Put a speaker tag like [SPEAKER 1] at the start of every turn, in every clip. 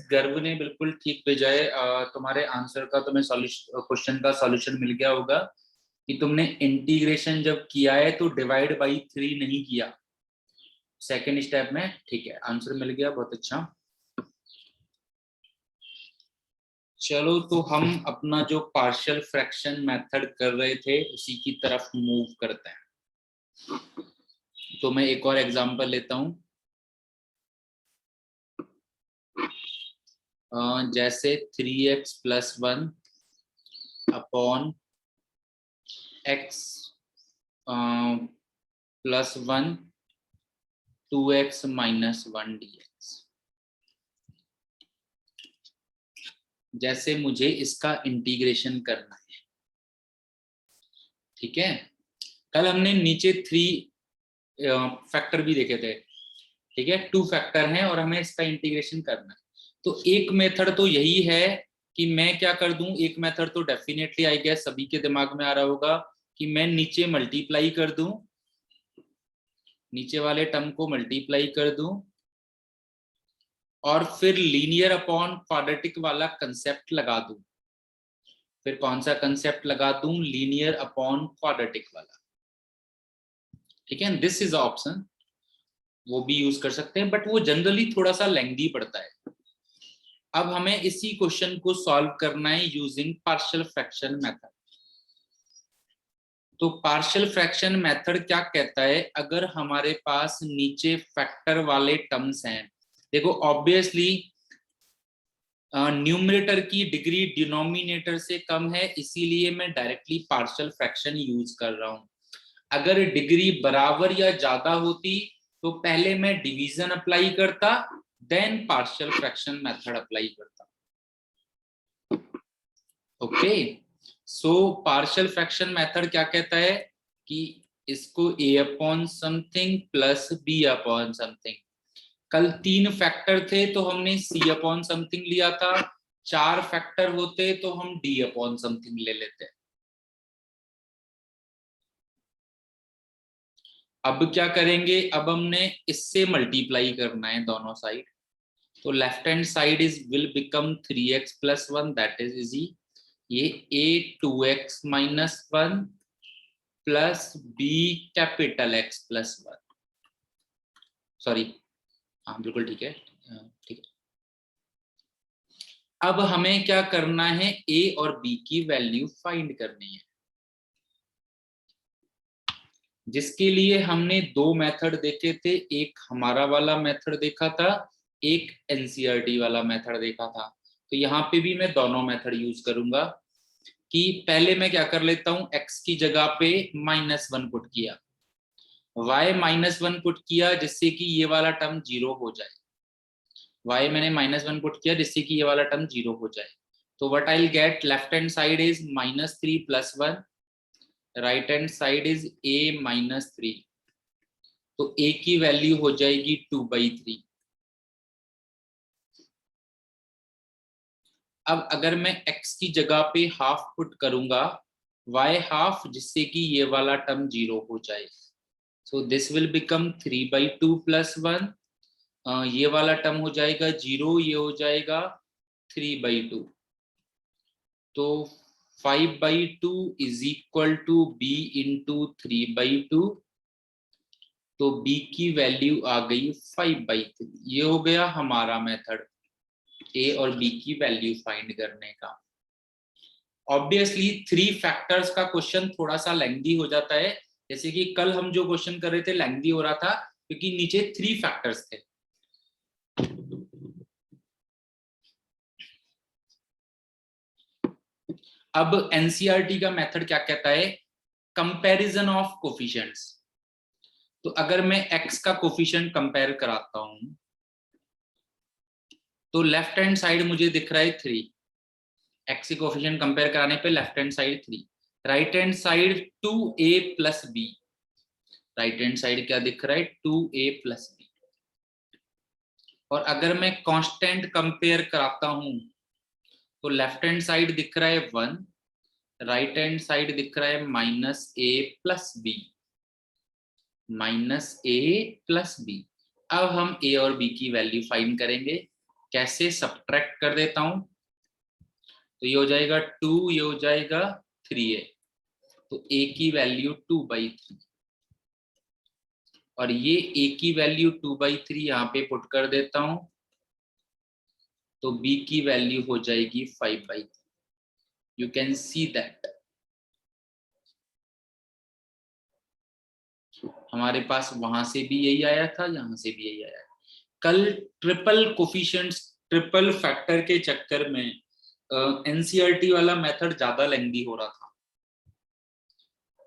[SPEAKER 1] गर्व ने बिल्कुल ठीक भेजा है। तुम्हारे आंसर का तुम्हें क्वेश्चन का सॉल्यूशन मिल गया होगा कि तुमने इंटीग्रेशन जब किया है तो डिवाइड बाई 3 नहीं किया सेकेंड स्टेप में। ठीक है, आंसर मिल गया, बहुत अच्छा। चलो तो हम अपना जो पार्शियल फ्रैक्शन मेथड कर रहे थे उसी की तरफ मूव करते हैं। तो मैं एक और एग्जांपल लेता हूं। जैसे 3x + 1 upon x +1 2x - 1 dx। जैसे मुझे इसका इंटीग्रेशन करना है, ठीक है। कल हमने नीचे 3 फैक्टर भी देखे थे, ठीक है, 2 फैक्टर हैं और हमें इसका इंटीग्रेशन करना है। तो एक मेथड तो यही है कि मैं क्या कर दूं, एक मेथड तो डेफिनेटली आई गेस सभी के दिमाग में आ रहा होगा कि मैं नीचे मल्टीप्लाई कर दूं, नीचे वाले टर्म को मल्टीप्लाई कर दूं और फिर लीनियर अपॉन क्वाड्रेटिक वाला कंसेप्ट लगा दूं। फिर कौन सा कंसेप्ट लगा दूं, लीनियर अपॉन क्वाड्रेटिक वाला, ठीक है। दिस इज ऑप्शन, वो भी यूज कर सकते हैं बट वो जनरली थोड़ा सा लेंथी पड़ता है। अब हमें इसी क्वेश्चन को सॉल्व करना है यूजिंग पार्शियल फ्रैक्शन मेथड। तो पार्शियल फ्रैक्शन मेथड क्या कहता है, अगर हमारे पास नीचे फैक्टर वाले टर्म्स हैं, देखो ऑब्वियसली न्यूमरेटर की डिग्री डिनोमिनेटर से कम है, इसीलिए मैं डायरेक्टली पार्शियल फ्रैक्शन यूज कर रहा हूं। अगर डिग्री बराबर या ज्यादा होती तो पहले मैं डिवीजन अप्लाई करता, then partial fraction method apply करता। Okay, so partial fraction method क्या कहता है कि इसको a upon something plus b upon something. कल 3 फैक्टर थे तो हमने c अपॉन समथिंग लिया था, 4 फैक्टर होते तो हम d अपॉन समथिंग ले लेते। अब क्या करेंगे, अब हमने इससे मल्टीप्लाई करना है दोनों साइड। तो left hand side will become 3x + 1 that is easy. ये a 2x - 1 plus b capital X + 1, sorry, हाँ बिल्कुल ठीक है, ठीक है। अब हमें क्या करना है, a और b की वैल्यू फाइंड करनी है, जिसके लिए हमने 2 मेथड देखे थे। एक हमारा वाला मेथड देखा था, एक एनसीईआरटी वाला मेथड देखा था। तो यहाँ पे भी मैं दोनों मेथड यूज करूंगा कि पहले मैं क्या कर लेता हूँ, x की जगह पे -1 पुट किया, y -1 पुट किया जिससे कि ये वाला टर्म 0 हो जाए। y मैंने -1 पुट किया जिससे कि ये वाला टर्म 0 हो जाए। तो what I will gate, left hand side is -3 + 1, right hand side is a - 3। तो a की वैल्यू हो जाएगी 2/3। अब अगर मैं x की जगह पे हाफ पुट करूंगा, y हाफ, जिससे कि ये वाला टर्म 0 हो जाए। सो दिस विल बिकम 3/2 + 1, ये वाला टर्म हो जाएगा 0, ये हो जाएगा 3/2। तो 5/2 is equal to b into 3/2। तो b की वैल्यू आ गई 5/3। ये हो गया हमारा मेथड a और b की वैल्यू फाइंड करने का। ऑब्वियसली 3 फैक्टर्स का क्वेश्चन थोड़ा सा लेंथी हो जाता है, जैसे कि कल हम जो क्वेश्चन कर रहे थे लेंथी हो रहा था क्योंकि नीचे 3 फैक्टर्स थे। अब एनसीईआरटी का मेथड क्या कहता है, कंपैरिजन ऑफ कोफिशिएंट्स। तो अगर मैं x का कोफिशिएंट कंपेयर कराता हूं तो लेफ्ट हैंड साइड मुझे दिख रहा है 3, x के कोफिशिएंट कंपेयर कराने पे left hand side 3, right hand side 2a + b। Right hand side क्या दिख रहा है, 2a + b। और अगर मैं कांस्टेंट कंपेयर कराता हूं तो लेफ्ट हैंड साइड दिख रहा है 1, राइट हैंड साइड दिख रहा है -a + b, -a + b। अब हम a और b की वैल्यू फाइंड करेंगे। कैसे सब्ट्रैक्ट कर देता हूं, तो ये हो जाएगा 2, ये हो जाएगा 3a, तो a की वैल्यू 2/3 और ये a की वैल्यू 2/3 यहाँ पे पुट कर देता हूं, तो b की वैल्यू हो जाएगी 5/3। यू कैन सी दैट हमारे पास वहां से भी यही आया था, यहां से भी यही आया। कल ट्रिपल कोफिशिएंट्स, ट्रिपल फैक्टर के चक्कर में एनसीईआरटी वाला मेथड ज्यादा लेंदी हो रहा था।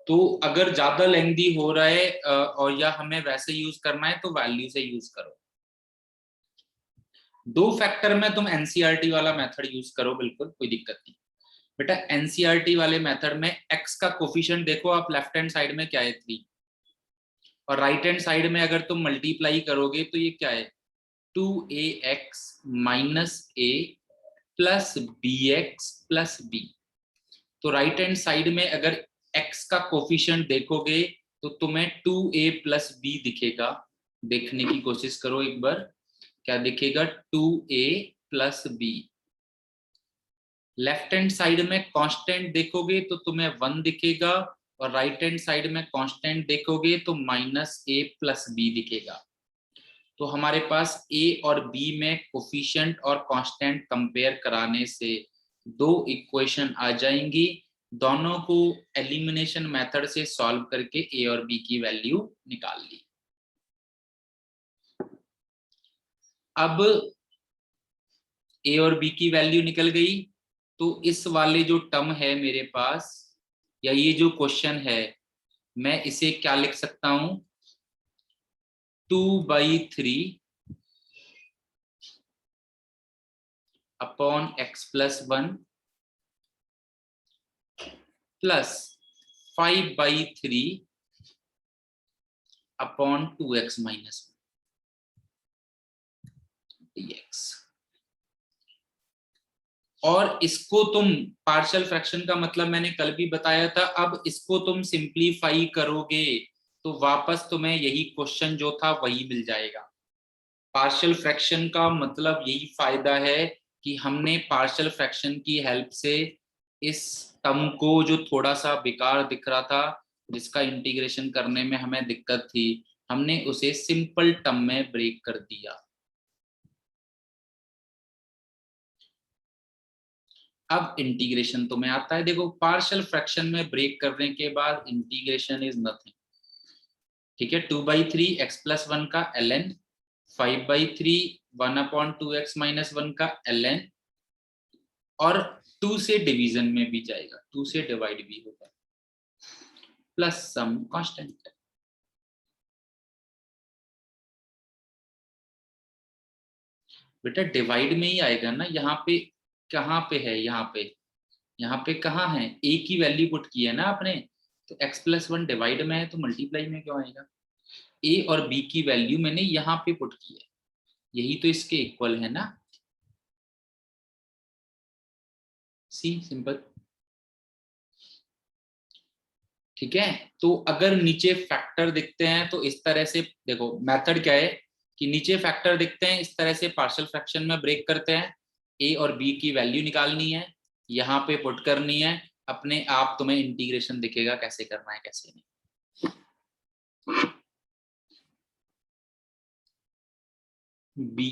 [SPEAKER 1] तो अगर ज्यादा लेंदी हो रहा है और या हमें वैसे यूज करना है तो वैल्यू से यूज करो। 2 फैक्टर में तुम एनसीईआरटी वाला मेथड यूज करो, बिल्कुल कोई दिक्कत नहीं। बेटा एनसीईआरटी वाले मेथड में एक्स का कोफिशिएंट देखो आप, लेफ्ट हैंड साइड में क्या है 3, और राइट हैंड साइड में अगर तुम मल्टीप्लाई करोगे तो ये क्या है 2ax minus a plus bx plus b। तो राइट हैंड साइड में अगर x का कोफिशिएंट देखोगे तो तुम्हें 2a प्लस b दिखेगा। देखने की कोशिश करो एक बार, क्या दिखेगा 2a plus b। Left hand side में कांस्टेंट देखोगे तो तुम्हें 1 दिखेगा, और राइट हैंड साइड में कांस्टेंट देखोगे तो माइनस a प्लस b दिखेगा। तो हमारे पास a और b में कोफिशिएंट और कांस्टेंट कंपेयर कराने से 2 इक्वेशन आ जाएंगी। दोनों को एलिमिनेशन मेथड से सॉल्व करके a और b की वैल्यू निकाल ली। अब a और b की वैल्यू निकल गई, तो इस वाले जो टर्म है मेरे पास, या ये जो क्वेश्चन है, मैं इसे क्या लिख सकता हूं 2/3 upon x plus 1 plus 5/3 upon 2x minus dx। और इसको तुम पार्शियल फ्रैक्शन का मतलब मैंने कल भी बताया था, अब इसको तुम सिंप्लीफाई करोगे तो वापस तुम्हें यही क्वेश्चन जो था वही मिल जाएगा। पार्शियल फ्रैक्शन का मतलब यही फायदा है कि हमने पार्शियल फ्रैक्शन की हेल्प से इस टर्म को जो थोड़ा सा बेकार दिख रहा था, जिसका इंटीग्रेशन करने में हमें दिक्कत थी, हमने उसे सिंपल टर्म में ब्रेक कर दिया। अब इंटीग्रेशन तुम्हें आता है, देखो पार्शियल फ्रैक्शन में ब्रेक करने के बाद इंटीग्रेशन इज नथिंग, ठीक है। 2/3 x प्लस 1 का ln, 5/3 1/2x माइनस 1 का ln, और 2 से डिवीजन में भी जाएगा, 2 से डिवाइड भी होगा, प्लस सम कांस्टेंट। बेटा डिवाइड में ही आएगा ना, यहाँ पे कहाँ पे है, यहाँ पे कहाँ है, a की वैल्यू पुट की है ना आपने, तो x प्लस 1 डिवाइड में है तो मल्टीप्लाई में क्यों आएगा। a और b की वैल्यू मैंने यहाँ पे पुट की है, यही तो इसके इक्वल है ना। सी सिंपल, ठीक है। तो अगर नीचे फैक्टर दिखते हैं तो इस तरह से देखो, मेथड क्या है कि नीचे फैक्टर दिखते हैं इस तरह से पार्शियल फ्रैक्शन में ब्रेक करते हैं, a और b की वैल्यू निकालनी है, यहाँ पे पुट करनी है, अपने आप तुम्हें इंटीग्रेशन दिखेगा कैसे करना है कैसे नहीं। b,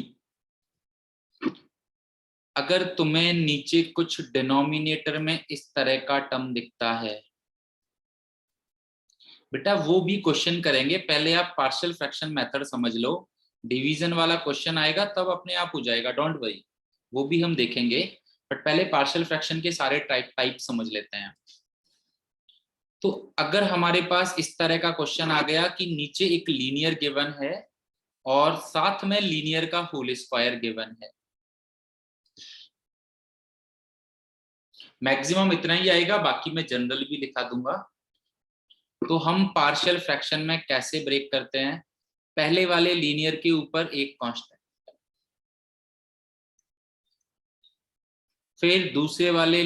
[SPEAKER 1] अगर तुम्हें नीचे कुछ डिनोमिनेटर में इस तरह का टर्म दिखता है, बेटा वो भी क्वेश्चन करेंगे, पहले आप पार्शियल फ्रैक्शन मेथड समझ लो, डिवीजन वाला क्वेश्चन आएगा तब अपने आप हो जाएगा, डोंट वरी, वो भी हम देखेंगे, बट पहले पार्शियल फ्रैक्शन के सारे टाइप समझ लेते हैं। तो अगर हमारे पास इस तरह का क्वेश्चन आ गया कि नीचे एक लीनियर गिवन है और साथ में लीनियर का होल स्क्वायर गिवन है, मैक्सिमम इतना ही आएगा, बाकी मैं जनरल भी दिखा दूंगा। तो हम पार्शियल फ्रैक्शन में कैसे ब्रेक करते हैं, पहले वाले लीनियर के ऊपर एक कांस्टेंट, फिर दूसरे वाले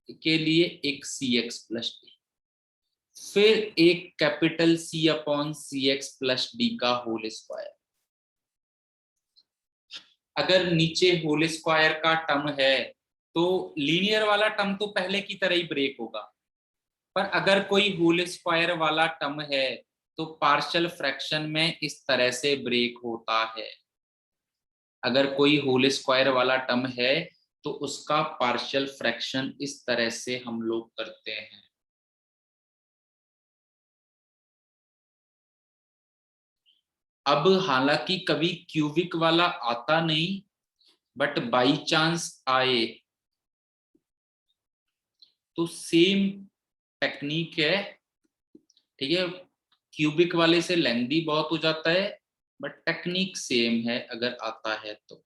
[SPEAKER 1] के लिए एक सी एक्स प्लस डी, फिर एक कैपिटल C अपॉन सी एक्स प्लस डी का होल स्क्वायर। अगर नीचे होल स्क्वायर का टर्म है तो लीनियर वाला टर्म तो पहले की तरह ही ब्रेक होगा, पर अगर कोई होल स्क्वायर वाला टर्म है तो पार्शियल फ्रैक्शन में इस तरह से ब्रेक होता है। अगर कोई होल स्क्वायर वाला टर्म है तो उसका पार्शियल फ्रैक्शन इस तरह से हम लोग करते हैं। अब हालांकि कभी क्यूबिक वाला आता नहीं, बट बाई चांस आए तो सेम टेक्निक है, ठीक है। क्यूबिक वाले से लेंथी बहुत हो जाता है, बट टेक्निक सेम है अगर आता है तो।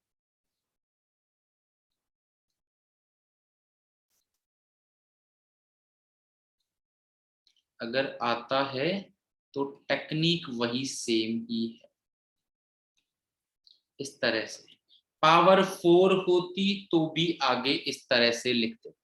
[SPEAKER 1] अगर आता है तो टेक्निक वही सेम ही है। इस तरह से पावर 4 होती तो भी आगे इस तरह से लिख देते।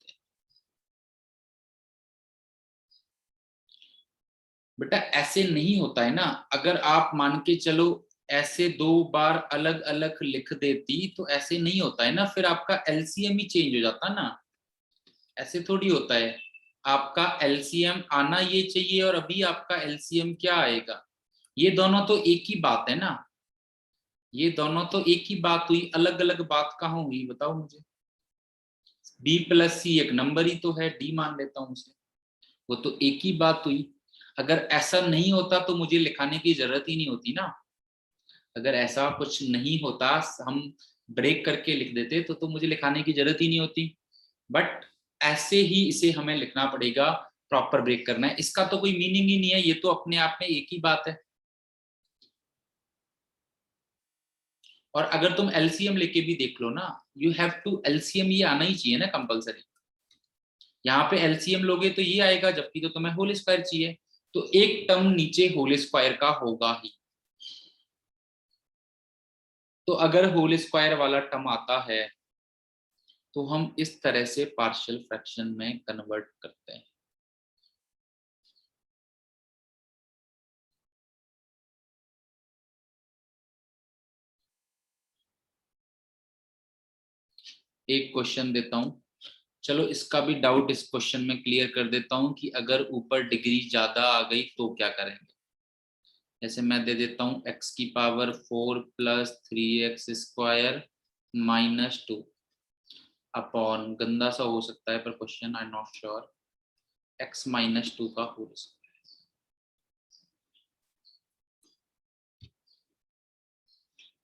[SPEAKER 1] बेटा ऐसे नहीं होता है ना, अगर आप मान के चलो ऐसे दो बार अलग अलग लिख देती तो ऐसे नहीं होता है ना, फिर आपका एलसीएम ही चेंज हो जाता ना। ऐसे थोड़ी होता है, आपका एलसीएम आना ये चाहिए और अभी आपका एलसीएम क्या आएगा। ये दोनों तो एक ही बात है ना, ये दोनों तो एक ही बात हुई, अलग अलग बात कहाँ हुई बताओ मुझे। बी प्लस सी एक नंबर ही तो है, डी मान लेता हूँ उसे, वो तो एक ही बात हुई। अगर ऐसा नहीं होता तो मुझे लिखाने की जरूरत ही नहीं होती ना। अगर ऐसा कुछ नहीं होता, हम ब्रेक करके लिख देते तो मुझे लिखाने की जरूरत ही नहीं होती। बट ऐसे ही इसे हमें लिखना पड़ेगा, प्रॉपर ब्रेक करना है, इसका तो कोई मीनिंग ही नहीं है, ये तो अपने आप में एक ही बात है। और अगर तुम एलसीएम लेके भी देख लो ना, यू हैव टू एलसीएम, ये आना ही चाहिए ना कंपलसरी। यहाँ पे एलसीएम लोगे तो ये आएगा, जबकि तो तुम्हें होल स्क्वायर चाहिए, तो एक टर्म नीचे होल स्क्वायर का होगा ही। तो अगर होल स्क्वायर वाला टर्म आता है तो हम इस तरह से पार्शियल फ्रैक्शन में कन्वर्ट करते हैं। एक क्वेश्चन देता हूं, चलो इसका भी डाउट इस क्वेश्चन में क्लियर कर देता हूं कि अगर ऊपर डिग्री ज्यादा आ गई तो क्या करेंगे। जैसे मैं दे देता हूं x की पावर 4 प्लस 3x² -2 अपॉन, गंदा सा हो सकता है पर question I am not sure, x-2 का होल स्क्वायर।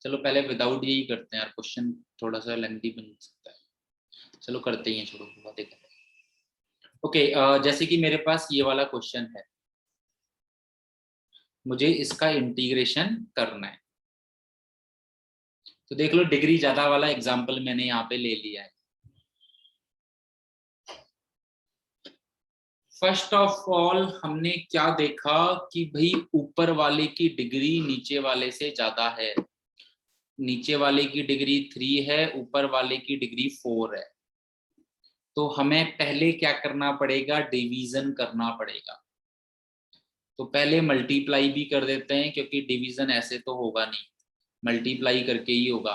[SPEAKER 1] चलो पहले विदाउट यही करते हैं यार, क्वेश्चन थोड़ा सा लेंथी बन सकता है। चलो करते ही हैं, छोड़ो बातें करते हैं। ओके, जैसे कि मेरे पास ये वाला क्वेश्चन है, मुझे इसका इंटीग्रेशन करना है। तो देख लो, डिग्री ज्यादा वाला एग्जांपल मैंने यहाँ पे ले लिया है। फर्स्ट ऑफ ऑल हमने क्या देखा कि भाई ऊपर वाले की डिग्री नीचे वाले से ज्यादा है, नीचे वाले की डिग्री 3 है, ऊपर वाले की डिग्री 4 है। तो हमें पहले क्या करना पड़ेगा, डिवीजन करना पड़ेगा। तो पहले मल्टीप्लाई भी कर देते हैं, क्योंकि डिवीजन ऐसे तो होगा नहीं, मल्टीप्लाई करके ही होगा।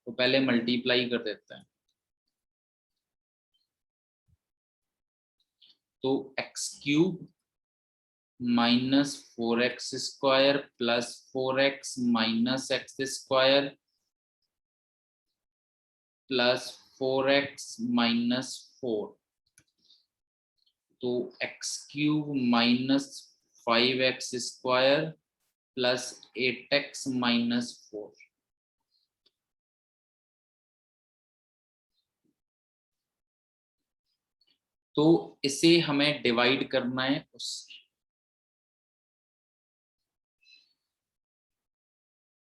[SPEAKER 1] तो पहले मल्टीप्लाई कर देते हैं। तो x³ -4x² plus 4x -x² plus 4x -4। तो x³ -5x² प्लस 8x-4। तो इसे हमें डिवाइड करना है उससे।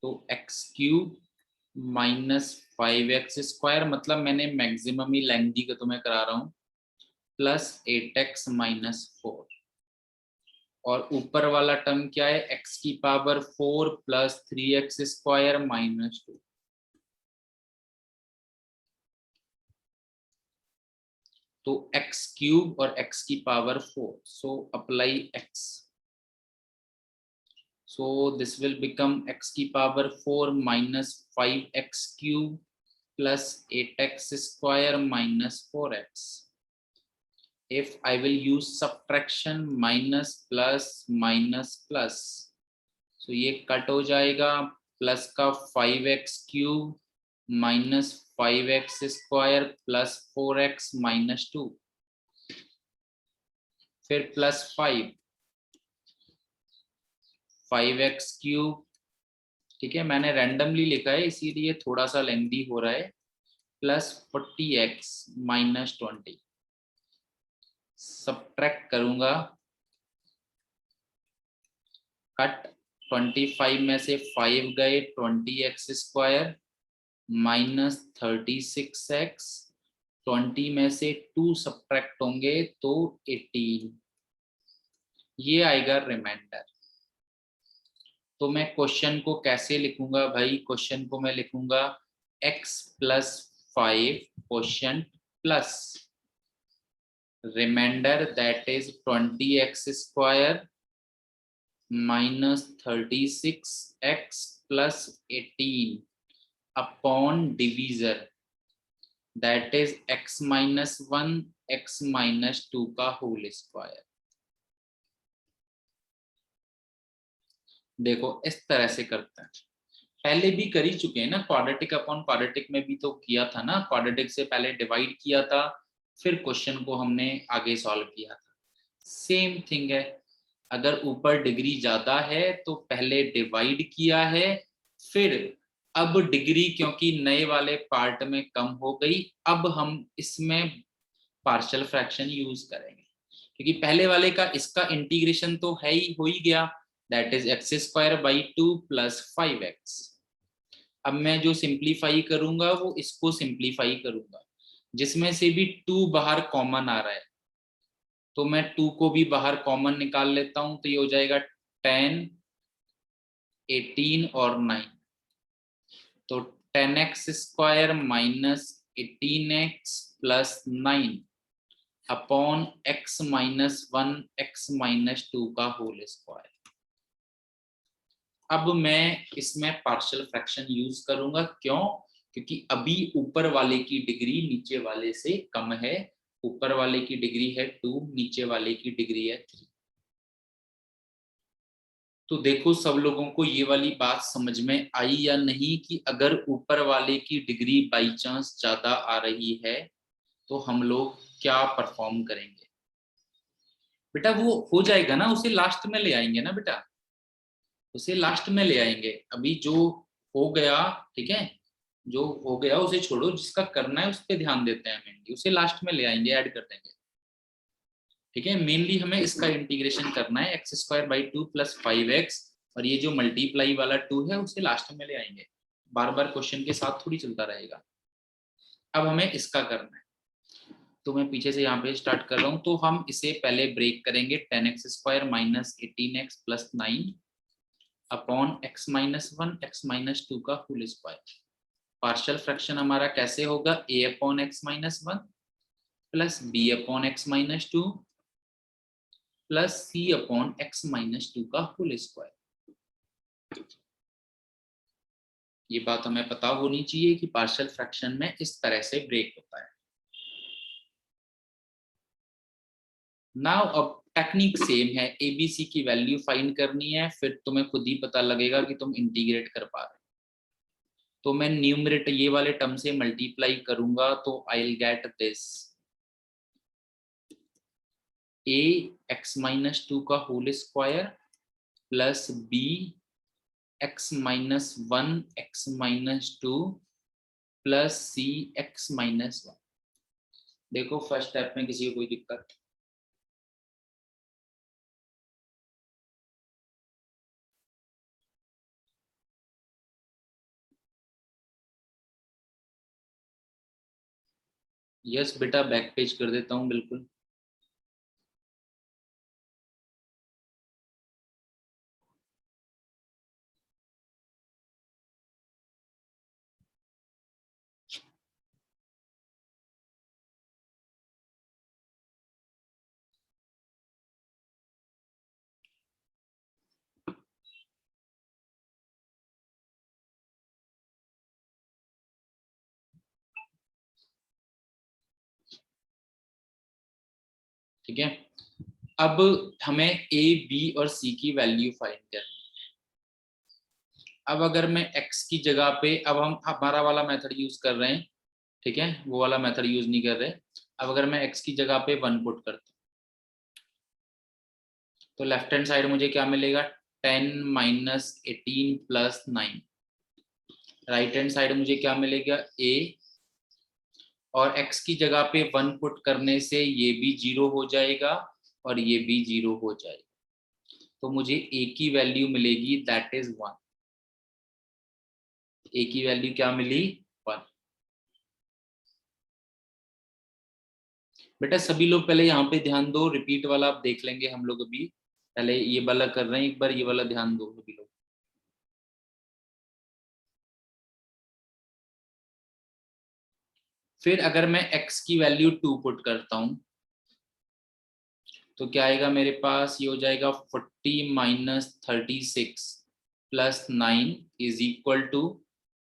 [SPEAKER 1] तो x³ -5x² मतलब मैंने मैक्सिमम ही लेंथी का तुम्हें करा रहा हूं, प्लस 8x-4। और ऊपर वाला टर्म क्या है, x की पावर 4 प्लस 3x² -2। तो x³ और x की power 4, so apply x। So this will become x की power 4 minus 5x cube plus 8x square minus 4x. If I will use subtraction minus plus minus plus, so ये cut हो जाएगा, plus का 5x cube minus 5x square plus 4x minus 2, फिर plus 5x cube, ठीक है, मैंने randomly लिखा है इसीलिए थोड़ा सा लेंथी हो रहा है, प्लस 40x माइनस 20, सब्ट्रैक्ट करूंगा, कट 25 में से 5 गए, 20x स्क्वायर माइनस 36x, 20 में से 2 सब्ट्रैक्ट होंगे तो 18, ये आएगा रिमाइंडर। तो मैं क्वेश्चन को कैसे लिखूंगा भाई, क्वेश्चन को मैं लिखूंगा x plus 5 question plus remainder that is 20x square minus 36x plus 18 upon divisor that is x minus 1 x minus 2 का होल स्क्वायर। देखो इस तरह से करते हैं, पहले भी कर ही चुके हैं ना, क्वाड्रेटिक अपॉन क्वाड्रेटिक में भी तो किया था ना, क्वाड्रेटिक से पहले डिवाइड किया था फिर क्वेश्चन को हमने आगे सॉल्व किया था, सेम थिंग है। अगर ऊपर डिग्री ज्यादा है तो पहले डिवाइड किया है, फिर अब डिग्री क्योंकि नए वाले पार्ट में कम हो गई, अब हम इसमें पार्शियल फ्रैक्शन यूज करेंगे, क्योंकि पहले वाले का इसका इंटीग्रेशन तो है ही, हो ही गया, that is x square by 2 plus 5x। अब मैं जो सिंप्लीफाई करूंगा वो इसको सिंप्लीफाई करूंगा, जिसमें से भी 2 बाहर कॉमन आ रहा है, तो मैं 2 को भी बाहर कॉमन निकाल लेता हूं, तो ये हो जाएगा 10 18 और 9, तो 10x square minus 18x plus 9 upon x minus 1 x minus 2 का होल स्क्वायर। अब मैं इसमें पार्शियल फ्रैक्शन यूज करूंगा, क्यों, क्योंकि अभी ऊपर वाले की डिग्री नीचे वाले से कम है, ऊपर वाले की डिग्री है 2, नीचे वाले की डिग्री है 3। तो देखो सब लोगों को ये वाली बात समझ में आई या नहीं, कि अगर ऊपर वाले की डिग्री बाई चांस ज्यादा आ रही है तो हम लोग क्या परफॉर्म करेंगे। बेटा वो हो जाएगा ना, उसे लास्ट में ले आएंगे ना बेटा, उसे लास्ट में ले आएंगे, अभी जो हो गया, ठीक है, जो हो गया उसे छोड़ो, जिसका करना है उस पर ध्यान देते हैं मेनली, उसे लास्ट में ले आएंगे, ऐड कर देंगे, ठीक है। मेनली हमें इसका इंटीग्रेशन करना है, x square by 2 plus 5x, और ये जो मल्टीप्लाई वाला 2 है उसे लास्ट में ले आएंगे, बार बार क्वेश्चन के साथ थोड़ी चलता रहेगा। अब हमें इसका करना है, तो मैं पीछे से यहाँ पे स्टार्ट कर रहा हूँ, तो हम इसे पहले ब्रेक करेंगे, 10x square minus 18x plus 9 upon x minus 1 x minus 2 का होल स्क्वायर। पार्शियल फ्रैक्शन हमारा कैसे होगा, a upon x minus 1 plus b upon x minus 2 plus c upon x minus 2 का होल स्क्वायर। ये बात हमें पता होनी चाहिए कि पार्शियल फ्रैक्शन में इस तरह से ब्रेक होता है। नाउ अब टेक्निक सेम है, एबीसी की वैल्यू फाइंड करनी है, फिर तुम्हें खुद ही पता लगेगा कि तुम इंटीग्रेट कर पा रहे हो। तो मैं न्यूमरेटर ये वाले टर्म से मल्टीप्लाई करूंगा, तो I will get this a x minus 2 का whole square plus b x minus 1 x minus 2 plus C x minus 1। देखो फर्स्ट स्टेप में किसी को कोई दिक्कत, यस बेटा बैक पेज कर देता हूँ बिल्कुल। ठीक है, अब हमें ए बी और सी की वैल्यू फाइंड करनी। अब अगर मैं x की जगह पे, अब हम हमारा वाला मेथड यूज कर रहे हैं, ठीक है, वो वाला मेथड यूज नहीं कर रहे। अब अगर मैं x की जगह पे 1 पुट करता हूँ तो लेफ्ट हैंड साइड मुझे क्या मिलेगा, 10 minus 18 plus 9। Right hand side मुझे क्या मिलेगा, a, और x की जगह पे 1 पुट करने से ये भी 0 हो जाएगा और ये भी 0 हो जाएगा। तो मुझे a की वैल्यू मिलेगी दैट इज 1। a की वैल्यू क्या मिली, 1। बेटा सभी लोग पहले यहाँ पे ध्यान दो, रिपीट वाला आप देख लेंगे हम लोग, अभी पहले ये वाला कर रहे हैं, एक बार ये वाला ध्यान दो सभी लोग। फिर अगर मैं x की वैल्यू 2 पुट करता हूं तो क्या आएगा मेरे पास, ये हो जाएगा 40 minus 36 plus 9 is equal to,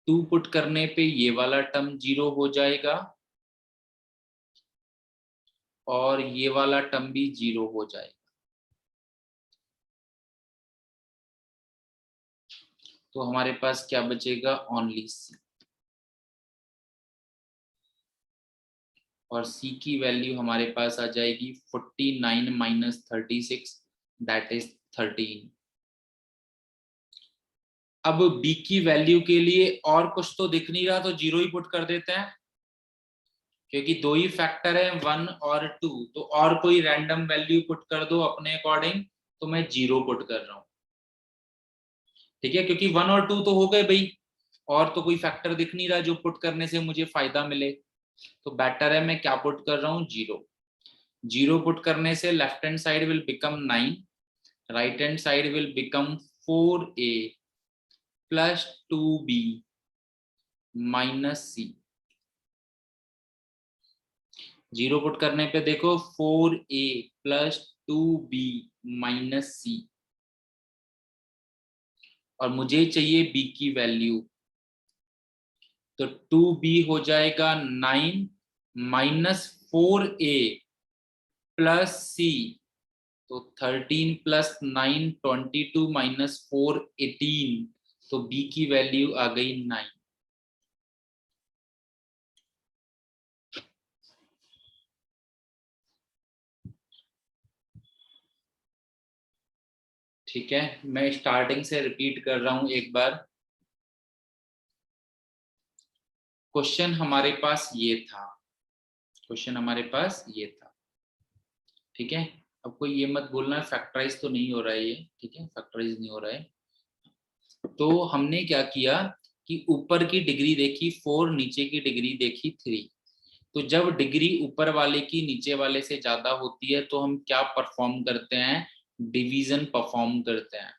[SPEAKER 1] 2 put करने पे ये वाला टर्म 0 हो जाएगा और ये वाला टर्म भी 0 हो जाएगा। तो हमारे पास क्या बचेगा, ओनली सी। और c की वैल्यू हमारे पास आ जाएगी 49 माइनस 36 दैट इज 13। अब b की वैल्यू के लिए और कुछ तो दिख नहीं रहा तो 0 ही पुट कर देते हैं, क्योंकि दो ही फैक्टर है 1 और 2, तो और कोई रैंडम वैल्यू पुट कर दो अपने अकॉर्डिंग, तो मैं 0 पुट कर रहा हूं। ठीक है, क्योंकि 1 और 2 तो हो गए भाई, और तो कोई फैक्टर दिख नहीं रहा जो पुट करने से मुझे फायदा मिले। तो बेटर है मैं क्या पुट कर रहा हूँ, 0। 0 पुट करने से left hand side will become 9, right hand side will become 4a plus 2b minus c. 0 put करने पे देखो 4a प्लस 2b माइनस सी, और मुझे चाहिए b की वैल्यू। तो 2b हो जाएगा 9 माइनस 4a प्लस सी, तो 13 प्लस 9 22 माइनस 4 18, तो b की वैल्यू आ गई 9। ठीक है, मैं स्टार्टिंग से रिपीट कर रहा हूं एक बार। क्वेश्चन हमारे पास ये था, क्वेश्चन हमारे पास ये था, ठीक है। अब कोई ये मत बोलना फैक्टराइज तो नहीं हो रहा है ये, ठीक है, फैक्टराइज नहीं हो रहा है। तो हमने क्या किया कि ऊपर की डिग्री देखी 4, नीचे की डिग्री देखी 3। तो जब डिग्री ऊपर वाले की नीचे वाले से ज्यादा होती है तो हम क्या परफॉर्म करते हैं, डिवीजन परफॉर्म करते हैं।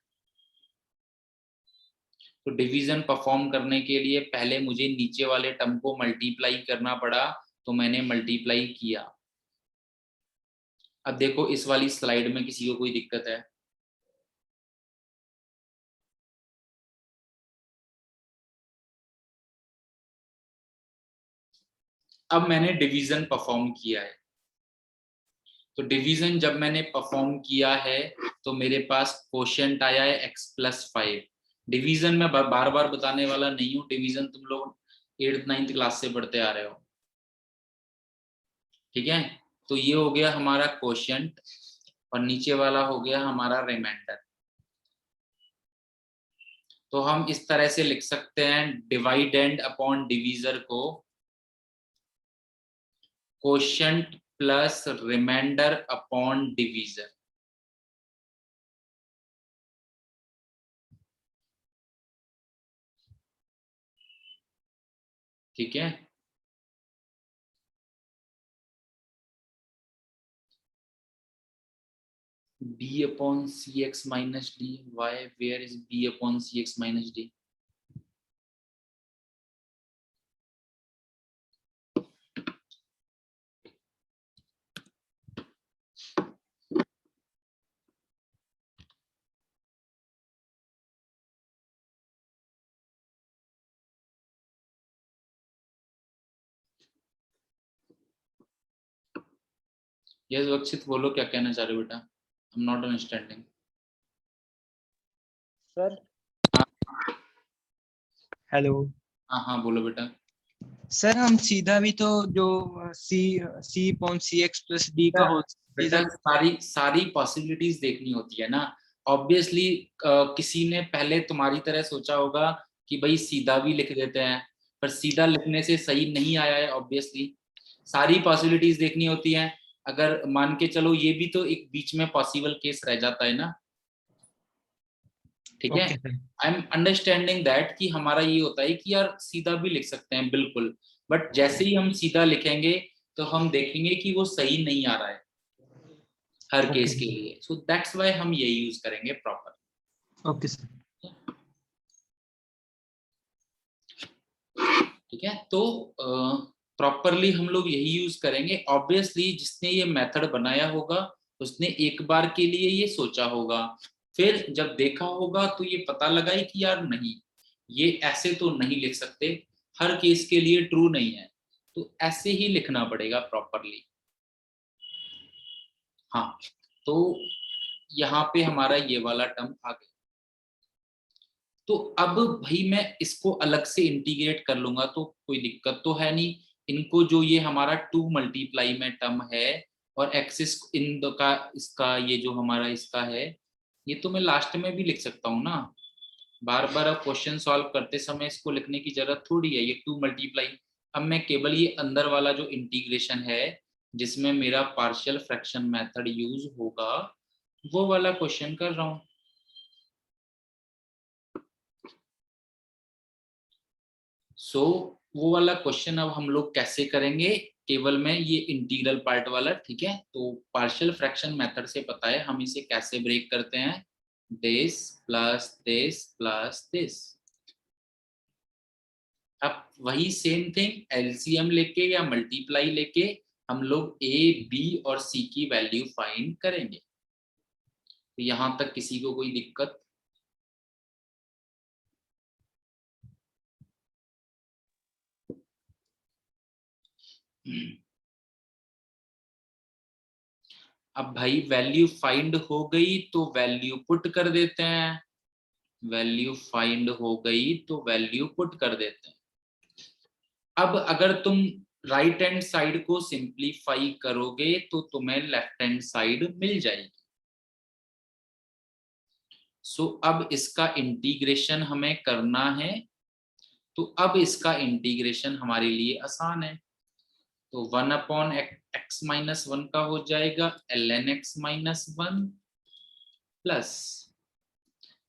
[SPEAKER 1] तो डिवीजन परफॉर्म करने के लिए पहले मुझे नीचे वाले टर्म को मल्टीप्लाई करना पड़ा, तो मैंने मल्टीप्लाई किया। अब देखो इस वाली स्लाइड में किसी को कोई दिक्कत है, अब मैंने डिवीजन परफॉर्म किया है। तो डिवीजन जब मैंने परफॉर्म किया है तो मेरे पास क्वोशिएंट आया है x+5। डिवीजन में बार बार बताने वाला नहीं हूँ, डिवीजन तुम लोग 8th 9th क्लास से पढ़ते आ रहे हो, ठीक है। तो ये हो गया हमारा क्वोशिएंट और नीचे वाला हो गया हमारा रिमाइंडर। तो हम इस तरह से लिख सकते हैं डिवाइडेंड अपॉन डिवीजर को quotient plus remainder upon divisor. ठीक है, b upon cx minus d, why, where is b upon cx minus d? Yes अक्षित बोलो, क्या कहना चाह रहे हो बेटा? I am not understanding
[SPEAKER 2] sir.
[SPEAKER 1] हाँ
[SPEAKER 2] हेलो
[SPEAKER 1] हाँ हाँ बोलो बेटा।
[SPEAKER 2] सर, हम सीधा भी तो जो सी सी अपॉन सी एक्स प्लस डी का
[SPEAKER 1] बेटा
[SPEAKER 2] होल सीधा
[SPEAKER 1] बेटा
[SPEAKER 2] भी।
[SPEAKER 1] सारी सारी पॉसिबिलिटीज देखनी होती है ना। ऑब्वियसली किसी ने पहले तुम्हारी तरह सोचा होगा कि भाई सीधा भी लिख देते हैं, पर सीधा लिखने से सही नहीं आया है ऑब्वियसली। सारी पॉसिबिलिटीज देखनी होती हैं। अगर मान के चलो ये भी तो एक बीच में पॉसिबल केस रह जाता है ना, ठीक है।
[SPEAKER 2] Okay sir.
[SPEAKER 1] I am understanding that कि हमारा ये होता है कि यार सीधा भी लिख सकते हैं बिल्कुल, बट जैसे ही हम सीधा लिखेंगे तो हम देखेंगे कि वो सही नहीं आ रहा है हर
[SPEAKER 2] ओके
[SPEAKER 1] केस के लिए। सो दैट्स वाई हम ये यूज करेंगे प्रॉपर।
[SPEAKER 2] Okay sir.
[SPEAKER 1] ठीक है, तो प्रॉपरली हम लोग यही यूज करेंगे। ऑब्वियसली जिसने ये मेथड बनाया होगा उसने एक बार के लिए ये सोचा होगा, फिर जब देखा होगा तो ये पता लगा ही कि यार नहीं, ये ऐसे तो नहीं लिख सकते, हर केस के लिए ट्रू नहीं है, तो ऐसे ही लिखना पड़ेगा प्रॉपरली। हाँ, तो यहाँ पे हमारा ये वाला टर्म आ गया। तो अब भाई मैं इसको अलग से इंटीग्रेट कर लूंगा तो कोई दिक्कत तो है नहीं। इनको जो ये हमारा 2 मल्टीप्लाई में टर्म है और एक्सिस इन का इसका ये जो हमारा इसका है, ये तो मैं लास्ट में भी लिख सकता हूँ ना। बार बार अब क्वेश्चन सॉल्व करते समय इसको लिखने की जरूरत थोड़ी है, ये 2 मल्टीप्लाई। अब मैं केवल ये अंदर वाला जो इंटीग्रेशन है जिसमें मेरा पार्शियल फ्रैक्शन मेथड यूज होगा वो वाला क्वेश्चन कर रहा हूँ। सो वो वाला क्वेश्चन अब हम लोग कैसे करेंगे, केवल मैं ये इंटीग्रल पार्ट वाला, ठीक है। तो पार्शियल फ्रैक्शन मेथड से पता है हम इसे कैसे ब्रेक करते हैं, this plus this plus this. अब वही सेम थिंग एलसीएम लेके या मल्टीप्लाई लेके हम लोग ए बी और सी की वैल्यू फाइंड करेंगे। तो यहां तक किसी को कोई दिक्कत? अब भाई वैल्यू फाइंड हो गई तो वैल्यू पुट कर देते हैं। वैल्यू फाइंड हो गई तो वैल्यू पुट कर देते हैं। अब अगर तुम राइट हैंड साइड को सिंप्लीफाई करोगे तो तुम्हें लेफ्ट हैंड साइड मिल जाएगी। सो अब इसका इंटीग्रेशन हमें करना है। तो अब इसका इंटीग्रेशन हमारे लिए आसान है। तो 1/x-1 का हो जाएगा ln x-1 प्लस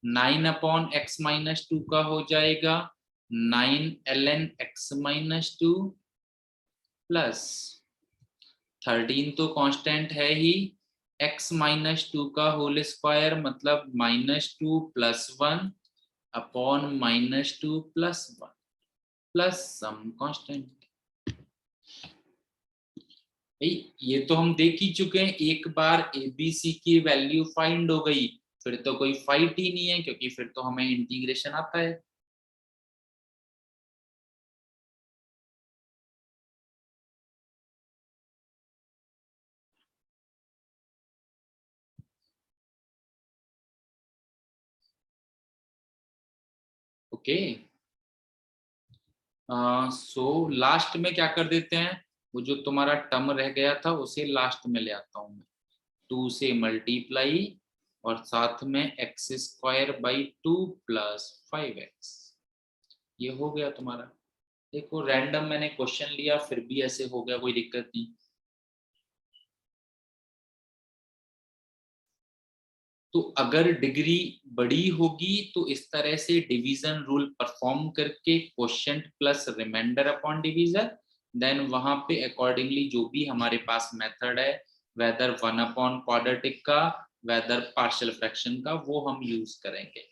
[SPEAKER 1] 9/x-2 का हो जाएगा 9 ln x-2 प्लस 13 तो कांस्टेंट है ही, x-2 का होल स्क्वायर मतलब -2 + 1 अपॉन -2 + 1 प्लस सम कांस्टेंट। भाई ये तो हम देख ही चुके हैं, एक बार एबीसी की वैल्यू फाइंड हो गई फिर तो कोई फाइट ही नहीं है, क्योंकि फिर तो हमें इंटीग्रेशन आता है। ओके, सो लास्ट में क्या कर देते हैं, वो जो तुम्हारा टर्म रह गया था उसे लास्ट में ले आता हूं मैं। 2 से मल्टीप्लाई और साथ में x² / 2 + 5x, ये हो गया तुम्हारा। देखो रैंडम मैंने क्वेश्चन लिया फिर भी ऐसे हो गया, कोई दिक्कत नहीं। तो अगर डिग्री बड़ी होगी तो इस तरह से डिवीजन रूल परफॉर्म करके quotient plus remainder upon division, then वहां पे अकॉर्डिंगली जो भी हमारे पास मेथड है, वेदर 1/क्वाड्रेटिक का वेदर पार्शियल फ्रैक्शन का, वो हम यूज करेंगे।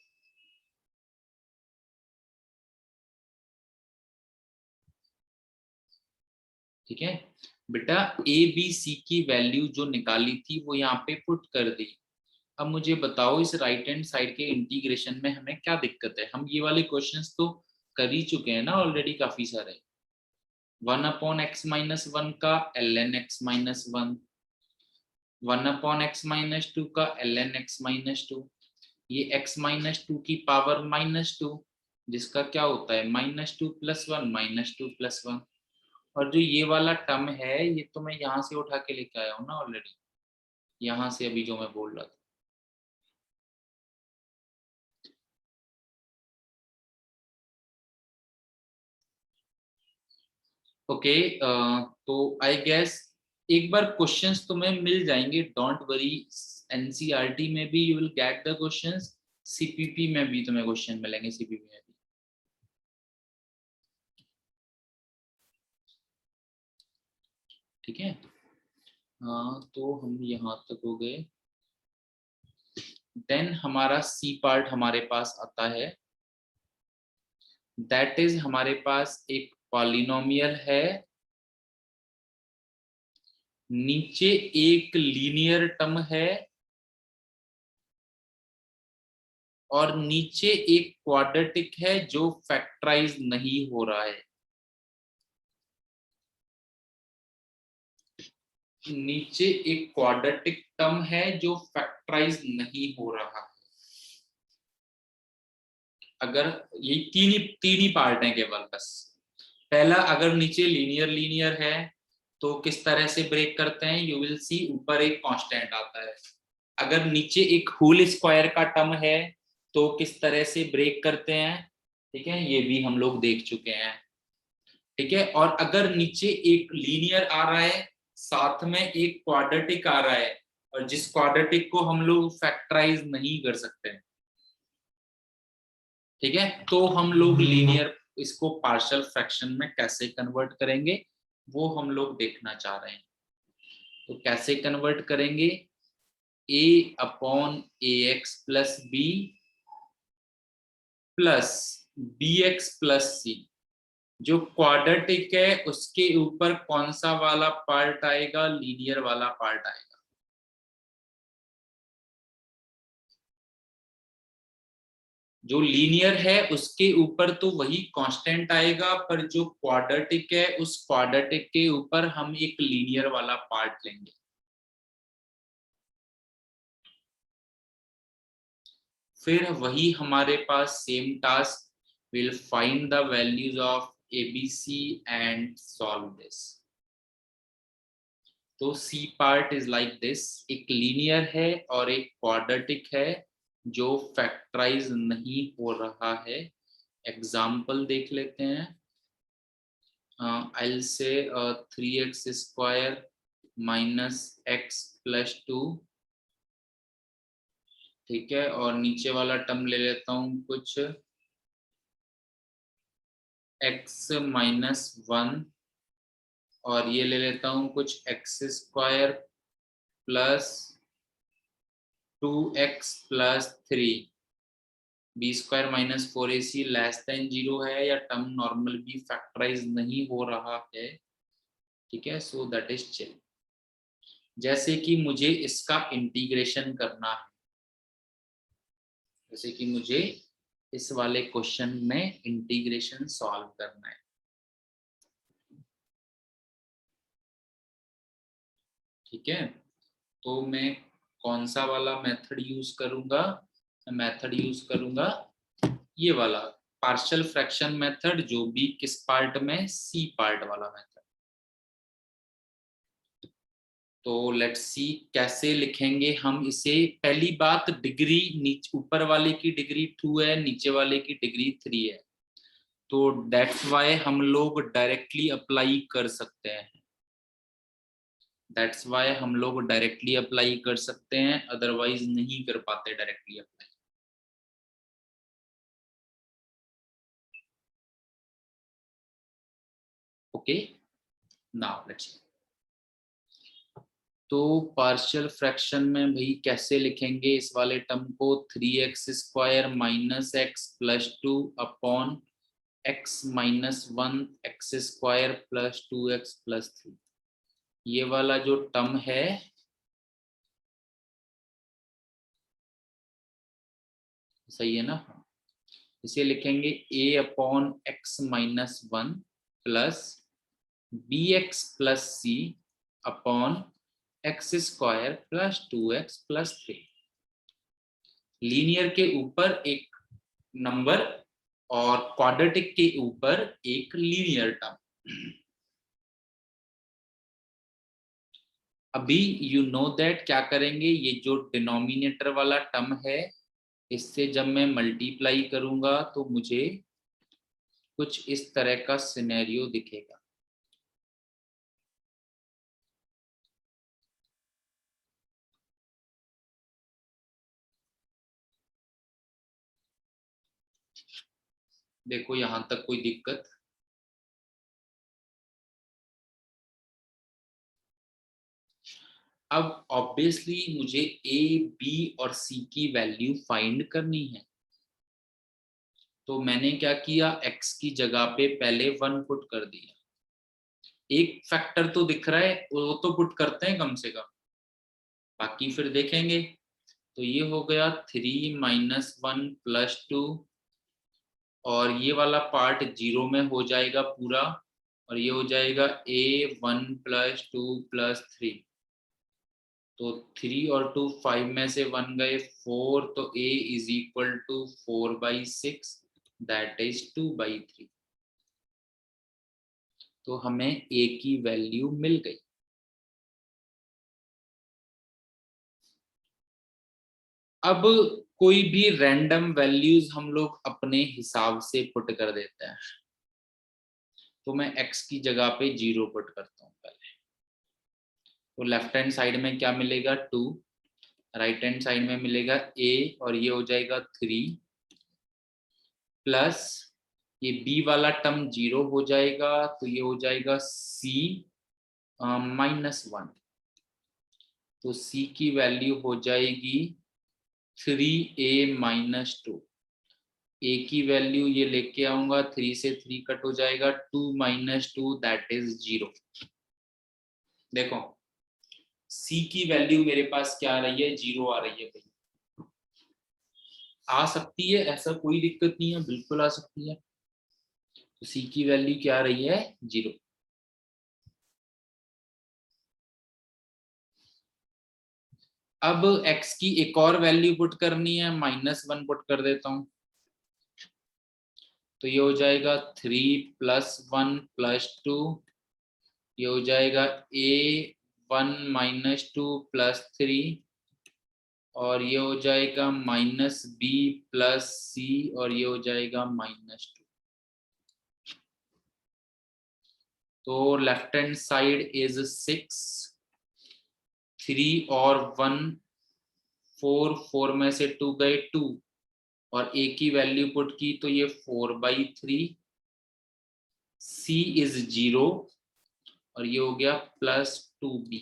[SPEAKER 1] ठीक है बेटा, ए बी सी की वैल्यू जो निकाली थी वो यहाँ पे पुट कर दी। अब मुझे बताओ इस राइट हैंड साइड के इंटीग्रेशन में हमें क्या दिक्कत है, हम ये वाले क्वेश्चंस तो कर ही चुके हैं ना ऑलरेडी काफी सारे। 1/x-1 का ln x-1 1/x-2 का ln x-2, ये x-2 की पावर -2, जिसका क्या होता है -2 + 1 -2 + 1। और जो ये वाला टर्म है ये तो मैं यहाँ से उठा के लेके आया हूँ ना ऑलरेडी, यहाँ से अभी जो मैं बोल रहा था। ओके, तो आई गेस एक बार क्वेश्चंस तुम्हें मिल जाएंगे, डोंट वरी। एनसीईआरटी में भी you will get the questions, CPP में भी तुम्हें क्वेश्चन मिलेंगे, सीपीपी में भी। ठीक है, तो हम यहाँ तक हो गए। देन हमारा सी पार्ट हमारे पास आता है, दैट इज हमारे पास एक पॉलिनोमियल है, नीचे एक लीनियर टर्म है और नीचे एक क्वाड्रेटिक है जो फैक्टराइज नहीं हो रहा है। नीचे एक क्वाड्रेटिक टर्म है जो फैक्टराइज नहीं हो रहा है। अगर ये तीन ही पार्ट हैं केवल, बस पहला, अगर नीचे लीनियर है तो किस तरह से ब्रेक करते हैं, यू विल सी, ऊपर एक कांस्टेंट आता है। अगर नीचे एक होल स्क्वायर का टर्म है तो किस तरह से ब्रेक करते हैं, ठीक है, ये भी हम लोग देख चुके हैं। ठीक है, और अगर नीचे एक लीनियर आ रहा है साथ में एक क्वाड्रेटिक आ रहा है, और जिस क्वाड्रेटिक को हम लोग फैक्टराइज नहीं कर सकते, ठीक है, तो हम लोग लीनियर इसको पार्शियल फ्रैक्शन में कैसे कन्वर्ट करेंगे वो हम लोग देखना चाह रहे हैं। तो कैसे कन्वर्ट करेंगे, a/ax + b + bx + c, जो क्वाड्रेटिक है उसके ऊपर कौन सा वाला पार्ट आएगा, लीनियर वाला पार्ट आएगा। जो लीनियर है उसके ऊपर तो वही कांस्टेंट आएगा, पर जो क्वाड्रेटिक है उस क्वाड्रेटिक के ऊपर हम एक लीनियर वाला पार्ट लेंगे। फिर वही हमारे पास same task, will find the values of ABC and solve this. तो C part is like this, एक लीनियर है और एक क्वाड्रेटिक है जो फैक्टराइज नहीं हो रहा है। एग्जाम्पल देख लेते हैं। I'll say 3x square minus x + 2, ठीक है, और नीचे वाला टर्म ले लेता हूँ कुछ x - 1, और ये ले लेता हूँ कुछ x² + 2x + 3, b² - 4ac < 0 है, या टर्म नॉर्मल भी फैक्टराइज नहीं हो रहा है। ठीक है, सो दैट इज चिल। जैसे कि मुझे इसका इंटीग्रेशन करना है, जैसे कि मुझे इस वाले क्वेश्चन में इंटीग्रेशन सॉल्व करना है। ठीक है, तो मैं कौन सा वाला मेथड यूज करूंगा, मेथड यूज करूंगा ये वाला पार्शियल फ्रैक्शन मेथड, जो भी किस पार्ट में, सी पार्ट वाला मेथड। तो लेट्स सी कैसे लिखेंगे हम इसे। पहली बात, डिग्री नीचे ऊपर वाले की डिग्री 2 है, नीचे वाले की डिग्री 3 है, तो दैट्स वाई हम लोग डायरेक्टली अप्लाई कर सकते हैं। दैट्स वाई हम लोग डायरेक्टली अप्लाई कर सकते हैं, अदरवाइज नहीं कर पाते directly apply. Okay, now let's. तो पार्शियल फ्रैक्शन में भाई कैसे लिखेंगे इस वाले टर्म को, 3x² - x + 2 upon x - 1 x² + 2x + 3, ये वाला जो टर्म है सही है ना, इसे लिखेंगे a/x - 1 + bx + c upon x square plus 2x plus 3। Linear के ऊपर एक नंबर और क्वाड्रेटिक के ऊपर एक लीनियर टर्म। अभी यू नो दैट क्या करेंगे, ये जो डिनोमिनेटर वाला टर्म है इससे जब मैं मल्टीप्लाई करूंगा तो मुझे कुछ इस तरह का सिनेरियो दिखेगा। देखो यहां तक कोई दिक्कत? अब ऑब्वियसली मुझे ए बी और सी की वैल्यू फाइंड करनी है, तो मैंने क्या किया, x की जगह पे पहले 1 पुट कर दिया। एक फैक्टर तो दिख रहा है, वो तो पुट करते हैं कम से कम, बाकी फिर देखेंगे। तो ये हो गया 3 माइनस 1 प्लस 2, और ये वाला पार्ट 0 में हो जाएगा पूरा, और ये हो जाएगा a1 प्लस 2 प्लस 3। तो 3 और 2 5 में से 1 गए 4, तो a is equal to 4/6, that is 2/3। तो हमें a की वैल्यू मिल गई। अब कोई भी रैंडम वैल्यूज हम लोग अपने हिसाब से पुट कर देते हैं, तो मैं x की जगह पे 0 पुट करता हूँ पहले। तो लेफ्ट हैंड साइड में क्या मिलेगा 2, राइट हैंड साइड में मिलेगा a, और ये हो जाएगा 3 प्लस ये b वाला टर्म 0 हो जाएगा, तो ये हो जाएगा c -1। तो c की वैल्यू हो जाएगी 3a माइनस 2। a की वैल्यू ये लेके आऊंगा, 3 से 3 कट हो जाएगा, 2 माइनस 2 दैट इज 0। देखो c की वैल्यू मेरे पास क्या आ रही है, 0 आ रही है भाई। आ सकती है, ऐसा कोई दिक्कत नहीं है, बिल्कुल आ सकती है। तो c की वैल्यू क्या आ रही है, 0। अब x की एक और वैल्यू पुट करनी है, -1 पुट कर देता हूं। तो ये हो जाएगा 3 प्लस 1 प्लस 2, ये हो जाएगा a1 माइनस 2 प्लस 3, और ये हो जाएगा -b प्लस c, और ये हो जाएगा -2। तो लेफ्ट हैंड साइड इज 6, 3 और 1 4, 4 में से 2 गए 2, और a की वैल्यू पुट की तो ये 4/3, c इज 0, और ये हो गया +2b।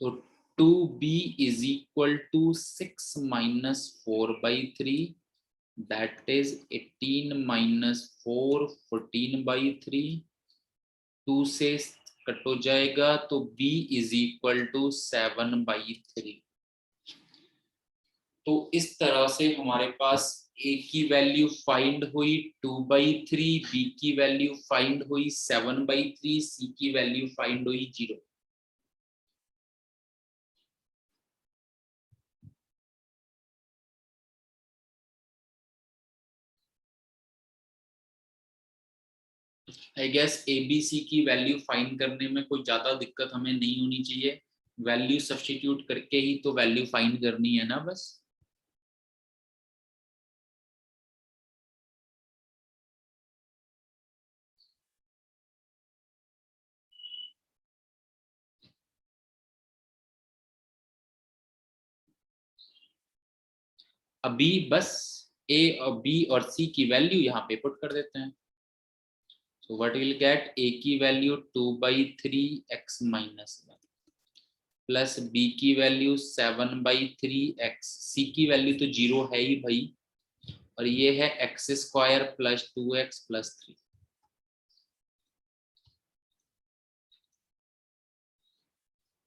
[SPEAKER 1] तो 2b is equal to 6 minus 4/3, that is 18 minus 4, 14/3। 2 से कट हो जाएगा, तो b इज इक्वल टू 7/3। तो इस तरह से हमारे पास a की वैल्यू फाइंड हुई 2/3, b की वैल्यू फाइंड हुई 7/3, c की वैल्यू फाइंड हुई 0। आई गेस एबीसी की वैल्यू फाइंड करने में कोई ज्यादा दिक्कत हमें नहीं होनी चाहिए। वैल्यू सब्स्टिट्यूट करके ही तो वैल्यू फाइंड करनी है ना बस। अभी बस ए और बी और सी की वैल्यू यहाँ पे पुट कर देते हैं। So what will get, A की value 2/3 x minus 1 plus B की वैल्यू 7/3 x, सी की वैल्यू तो 0 है ही भाई, और ये है x² plus 2x plus 3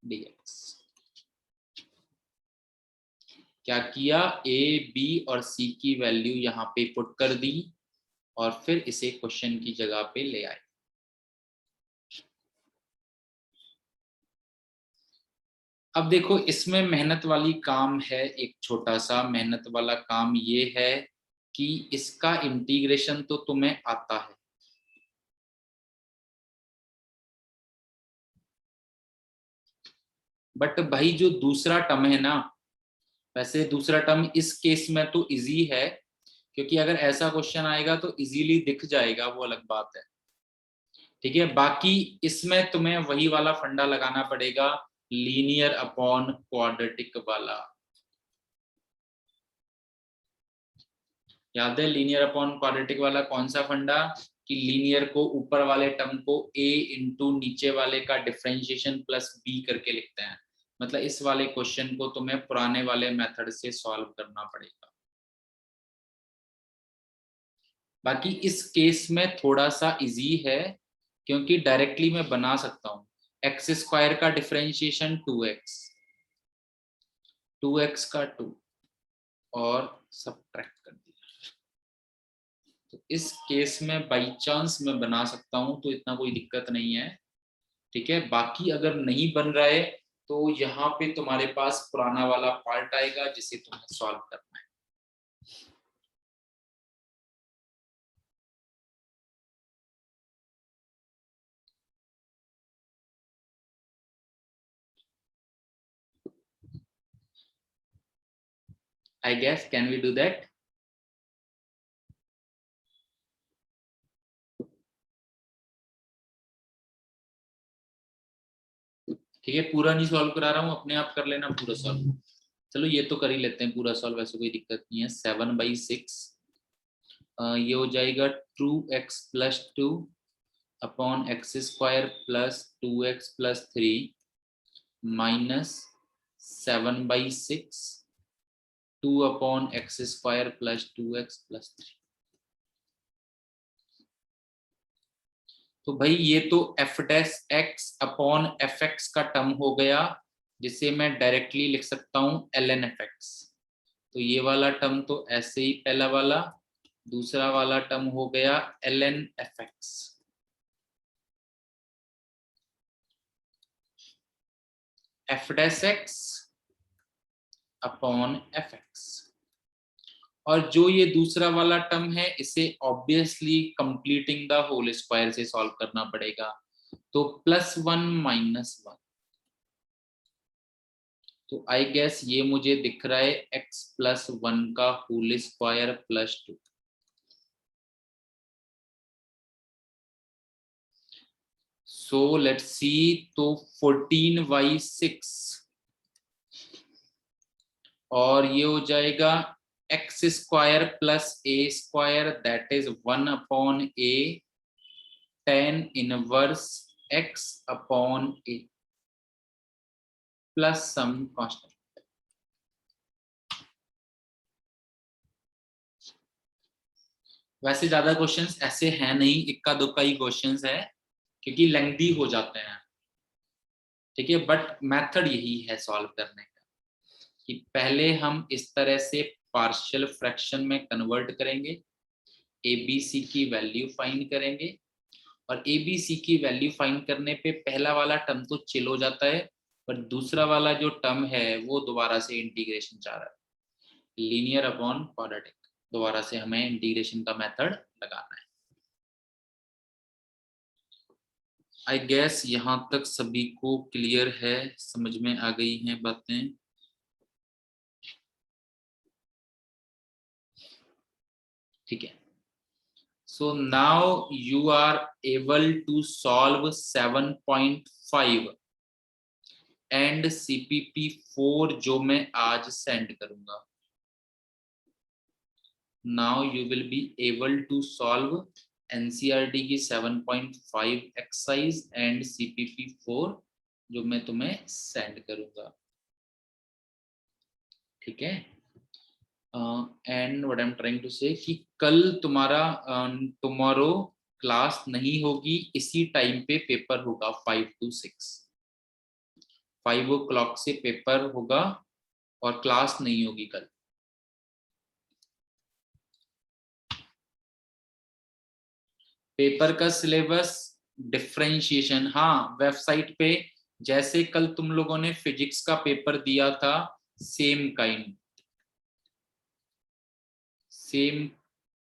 [SPEAKER 1] dx। क्या किया, ए बी और सी की वैल्यू यहाँ पे पुट कर दी, और फिर इसे क्वेश्चन की जगह पे ले आए। अब देखो इसमें मेहनत वाली काम है, एक छोटा सा मेहनत वाला काम ये है कि इसका इंटीग्रेशन तो तुम्हें आता है, बट भाई जो दूसरा टर्म है ना, वैसे दूसरा टर्म इस केस में तो इजी है, क्योंकि अगर ऐसा क्वेश्चन आएगा तो इजीली दिख जाएगा, वो अलग बात है। ठीक है, बाकी इसमें तुम्हें वही वाला फंडा लगाना पड़ेगा, लीनियर अपॉन क्वाड्रेटिक वाला। याद है लीनियर अपॉन क्वाड्रेटिक वाला कौन सा फंडा, कि लीनियर को ऊपर वाले टर्म को a इंटू नीचे वाले का डिफरेंशिएशन प्लस b करके लिखते हैं। मतलब इस वाले क्वेश्चन को तुम्हें पुराने वाले मेथड से सॉल्व करना पड़ेगा। बाकी इस केस में थोड़ा सा इजी है, क्योंकि डायरेक्टली मैं बना सकता हूँ, एक्स स्क्वायर का डिफरेंशिएशन 2x, 2x का 2 और सब्ट्रैक्ट कर दिया। तो इस केस में बाई चांस मैं बना सकता हूँ, तो इतना कोई दिक्कत नहीं है। ठीक है, बाकी अगर नहीं बन रहा है तो यहाँ पे तुम्हारे पास पुराना वाला पार्ट आएगा जिसे तुम्हें सॉल्व करना है। I guess can we do that? ठीक है, पूरा नहीं सॉल्व करा रहा हूँ, अपने आप कर लेना पूरा सॉल्व। चलो ये तो कर ही लेते हैं पूरा सॉल्व, ऐसे कोई दिक्कत नहीं है। 7/6 ये हो जाएगा 2x plus 2 upon x square plus 2x plus 3 minus 7/6 2 upon x square plus 2x plus 3। तो भाई ये तो F dash x upon f x का टर्म हो गया, जिसे मैं डायरेक्टली लिख सकता हूं ln एफ एक्स। तो ये वाला टर्म तो ऐसे ही पहला वाला, दूसरा वाला टर्म हो गया ln f x. F dash x upon f x, और जो ये दूसरा वाला टर्म है इसे obviously completing the whole square से सॉल्व करना पड़ेगा। तो +1 -1, तो आई गेस ये मुझे दिख रहा है x प्लस 1 का whole square plus 2। So let's see, तो 14/6 और ये हो जाएगा x square plus a square, that is 1 upon a tan inverse x upon a plus some constant. वैसे ज्यादा क्वेश्चंस ऐसे हैं नहीं, इक्का दुक्का ही क्वेश्चंस है, क्योंकि लेंथी हो जाते हैं। ठीक है, बट मेथड यही है सॉल्व करने का, कि पहले हम इस तरह से पार्शियल फ्रैक्शन में कन्वर्ट करेंगे, एबीसी की वैल्यू फाइंड करेंगे, और एबीसी की वैल्यू फाइंड करने पे पहला वाला टर्म तो चिल हो जाता है, पर दूसरा वाला जो टर्म है वो दोबारा से इंटीग्रेशन चाह रहा है, लीनियर अपॉन क्वाड्रेटिक, दोबारा से हमें इंटीग्रेशन का मेथड लगाना है। आई गेस यहाँ तक सभी को क्लियर है, समझ में आ गई हैं बातें। ठीक है, so now you are able to solve 7.5 and CPP 4 जो मैं आज सेंड करूंगा। Now you will be able to solve NCERT की 7.5 एक्सरसाइज एंड CPP 4 जो मैं तुम्हें सेंड करूंगा। ठीक है, and what I am trying to say कि कल तुम्हारा टुमारो क्लास नहीं होगी, इसी टाइम पे पेपर होगा 5 to 6, 5 o'clock से पेपर होगा और क्लास नहीं होगी कल। पेपर का सिलेबस, डिफरेंशिएशन, हाँ वेबसाइट पे जैसे कल तुम लोगों ने फिजिक्स का पेपर दिया था, सेम काइंड, सेम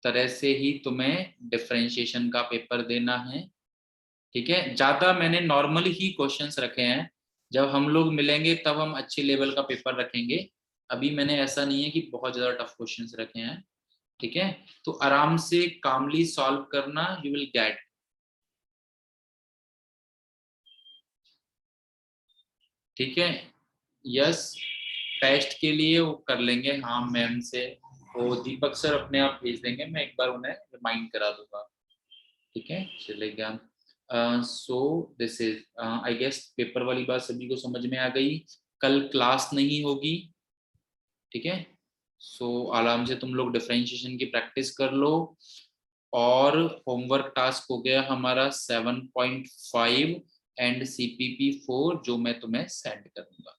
[SPEAKER 1] तरह से ही तुम्हें डिफरेंशिएशन का पेपर देना है। ठीक है, ज्यादा मैंने नॉर्मल ही क्वेश्चंस रखे हैं, जब हम लोग मिलेंगे तब हम अच्छे लेवल का पेपर रखेंगे। अभी मैंने ऐसा नहीं है कि बहुत ज्यादा टफ क्वेश्चंस रखे हैं। ठीक है, तो आराम से कामली सॉल्व करना, यू विल गेट। ठीक है, यस, टेस्ट के लिए वो कर लेंगे, हाँ मैम से, वो दीपक सर अपने आप भेज देंगे, मैं एक बार उन्हें रिमाइंड करा दूंगा। ठीक है, चलेगा। So this is, I guess paper वाली बात सभी को समझ में आ गई। कल क्लास नहीं होगी। ठीक है, सो आराम से तुम लोग डिफरेंशिएशन की प्रैक्टिस कर लो। और होमवर्क टास्क हो गया हमारा 7.5 एंड CPP 4, जो मैं तुम्हें सेंड करूंगा।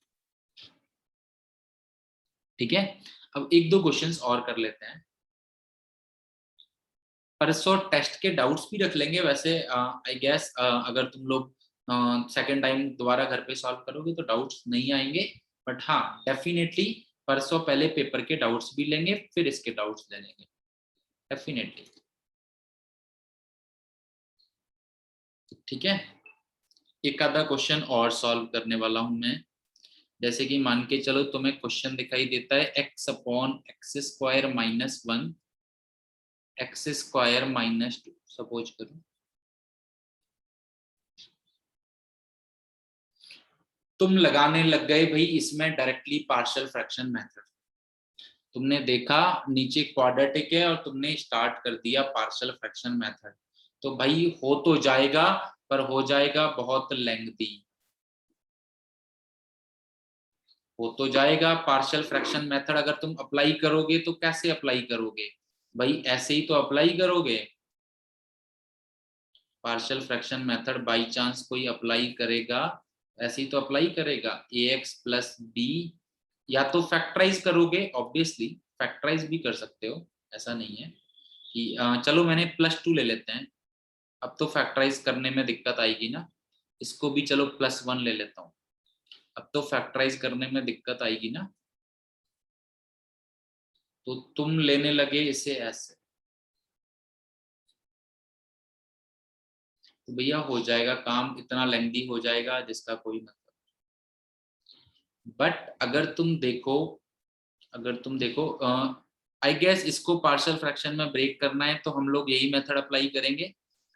[SPEAKER 1] ठीक है, अब एक दो क्वेश्चंस और कर लेते हैं। परसों टेस्ट के डाउट्स भी रख लेंगे वैसे, आई गेस अगर तुम लोग सेकंड टाइम दोबारा घर पे सॉल्व करोगे तो डाउट्स नहीं आएंगे, बट हाँ डेफिनेटली परसों पहले पेपर के डाउट्स भी लेंगे, फिर इसके डाउट्स ले लेंगे डेफिनेटली। ठीक है, एक आधा क्वेश्चन और सॉल्व करने वाला हूं मैं। जैसे कि मान के चलो तुम्हें क्वेश्चन दिखाई देता है x/(x²-1 x²-2), सपोज करो। तुम लगाने लग गए भाई इसमें डायरेक्टली पार्शियल फ्रैक्शन मेथड, तुमने देखा नीचे क्वाड्रेटिक है और तुमने स्टार्ट कर दिया पार्शियल फ्रैक्शन मेथड, तो भाई हो तो जाएगा, पर हो जाएगा बहुत लेंथी। हो तो जाएगा पार्शियल फ्रैक्शन मेथड, अगर तुम अप्लाई करोगे तो कैसे अप्लाई करोगे भाई, ऐसे ही तो अप्लाई करोगे। Partial fraction method by chance कोई अप्लाई करेगा, ऐसे ही तो अप्लाई करेगा, ax+b, या तो फैक्टराइज करोगे, ऑब्वियसली फैक्टराइज भी कर सकते हो, ऐसा नहीं है कि चलो मैंने +2 ले लेते हैं, अब तो फैक्टराइज करने में दिक्कत आएगी ना, इसको भी चलो +1 ले लेता हूँ, अब तो फैक्टराइज करने में दिक्कत आएगी ना, तो तुम लेने लगे इसे ऐसे, तो भैया हो जाएगा काम, इतना लेंदी हो जाएगा जिसका कोई मतलब। बट अगर तुम देखो आई गेस इसको पार्शियल फ्रैक्शन में ब्रेक करना है तो हम लोग यही मेथड अप्लाई करेंगे।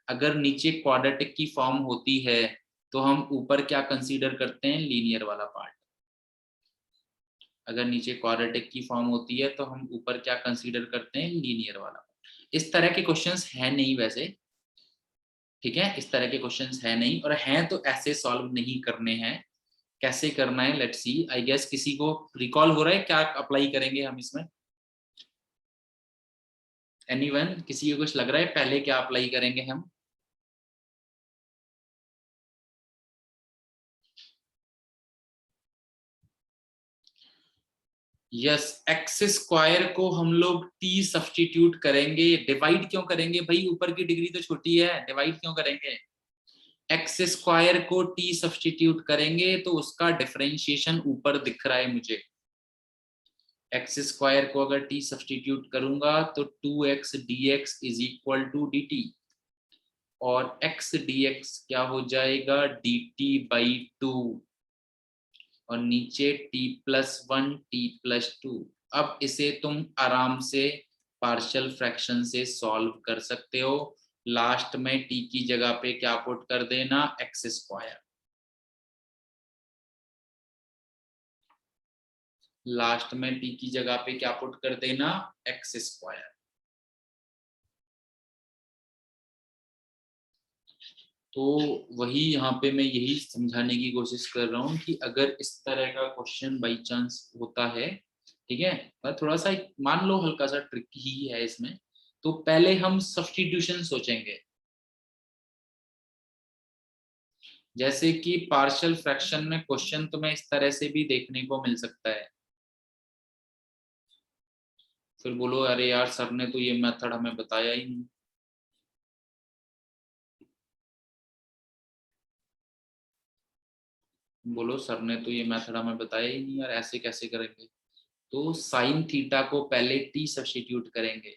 [SPEAKER 1] अगर नीचे क्वाड्रेटिक की फॉर्म होती है तो हम ऊपर क्या कंसीडर करते हैं, लीनियर वाला पार्ट। अगर नीचे क्वाड्रेटिक की फॉर्म होती है तो हम ऊपर क्या कंसीडर करते हैं, लीनियर वाला पार्ट। इस तरह के क्वेश्चंस है नहीं वैसे। ठीक है, इस तरह के क्वेश्चंस है नहीं, और हैं तो ऐसे सॉल्व नहीं करने हैं। कैसे करना है लेट्स सी, आई गेस किसी को रिकॉल हो रहा है क्या अप्लाई करेंगे हम इसमें, एनीवन, किसी को कुछ लग रहा है पहले क्या अप्लाई करेंगे हम। यस, एक्स स्क्वायर को हम लोग टी सब्स्टिट्यूट करेंगे, डिवाइड क्यों करेंगे भाई, ऊपर की डिग्री तो छोटी है, डिवाइड क्यों करेंगे। एक्स स्क्वायर को टी सब्स्टिट्यूट करेंगे तो उसका डिफरेंशिएशन ऊपर दिख रहा है मुझे। एक्स स्क्वायर को अगर टी सब्स्टिट्यूट करूंगा तो 2x dx is equal to dt, और x dx क्या हो जाएगा, dt/2, और नीचे t+1 t+2। अब इसे तुम आराम से पार्शियल फ्रैक्शन से सॉल्व कर सकते हो। लास्ट में t की जगह पे क्या पुट कर देना, एक्स स्क्वायर, लास्ट में t की जगह पे क्या पुट कर देना, एक्स स्क्वायर। तो वही यहाँ पे मैं यही समझाने की कोशिश कर रहा हूँ कि अगर इस तरह का क्वेश्चन बाई चांस होता है, ठीक है, पर थोड़ा सा मान लो हल्का सा ट्रिक ही है इसमें, तो पहले हम सब्स्टिट्यूशन सोचेंगे। जैसे कि पार्शियल फ्रैक्शन में क्वेश्चन तुम्हें इस तरह से भी देखने को मिल सकता है, फिर बोलो अरे यार सर ने तो ये मेथड हमें बताया ही नहीं। बोलो सर ने तो ये मेथड हमें बताया ही नहीं यार, ऐसे कैसे करेंगे। तो साइन थीटा को पहले टी सब्स्टिट्यूट करेंगे,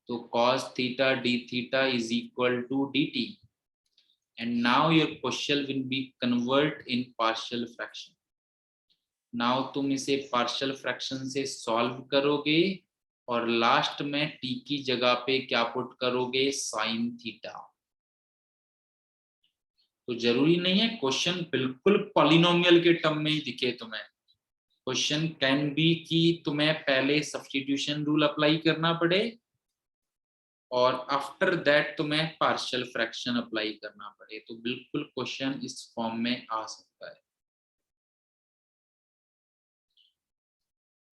[SPEAKER 1] तो cos theta d theta is equal to dt, and now your question will be convert in partial fraction. now तुम इसे partial fraction से solve करोगे और लास्ट में t की जगह पे क्या पुट करोगे, sin theta। तो जरूरी नहीं है क्वेश्चन बिल्कुल पॉलिनोमियल के टर्म में ही दिखे तुम्हें। क्वेश्चन कैन बी कि तुम्हें पहले सब्स्टिट्यूशन रूल अप्लाई करना पड़े और आफ्टर दैट तुम्हें पार्शियल फ्रैक्शन अप्लाई करना पड़े, तो बिल्कुल क्वेश्चन इस फॉर्म में आ सकता है।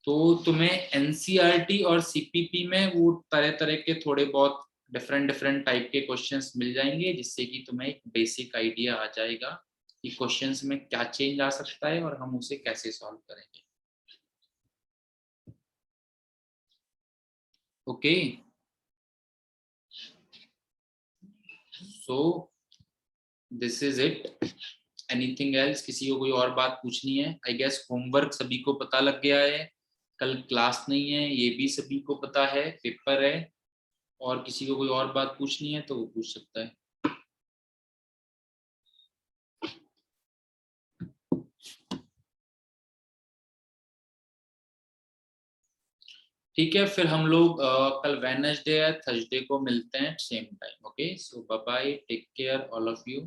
[SPEAKER 1] तो तुम्हें एनसीईआरटी और सीपीपी में वो तरह तरह के थोड़े बहुत डिफरेंट टाइप के क्वेश्चंस मिल जाएंगे, जिससे कि तुम्हें एक बेसिक आइडिया आ जाएगा कि क्वेश्चंस में क्या चेंज आ सकता है और हम उसे कैसे सॉल्व करेंगे। Okay, so this is it. Anything else, किसी को कोई और बात पूछनी है? आई गेस होमवर्क सभी को पता लग गया है, कल क्लास नहीं है ये भी सभी को पता है, पेपर है। और किसी को कोई और बात पूछनी है तो वो पूछ सकता है। ठीक है, फिर हम लोग कल वेडनेसडे या थर्सडे को मिलते हैं same time. Okay, so bye bye, take care all of you.